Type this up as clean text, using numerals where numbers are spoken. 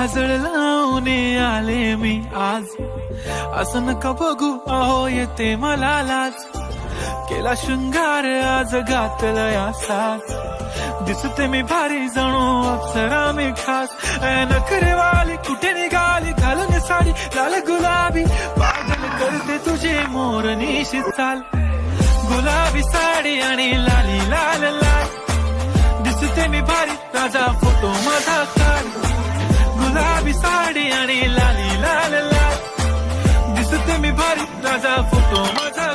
काजळ लावून आले मी आज, असं नका बघू अहो येते मला लाज. केला शृंगार आज घातलया साज, दिसते मी भारी जणू अप्सरा मी खास. नखरेवाली कुठे निघाली घालून साडी लाल गुलाबी, पागल करते तुझे मोरनीशी चाल. गुलाबी साडी आणि लाली लाल लाल, दिसते मी भारी राजा फोटो माझा काढ. गुलाबी साडी आणि लाली लाल लाल, दिसते मी भारी राजा फोटो माझा.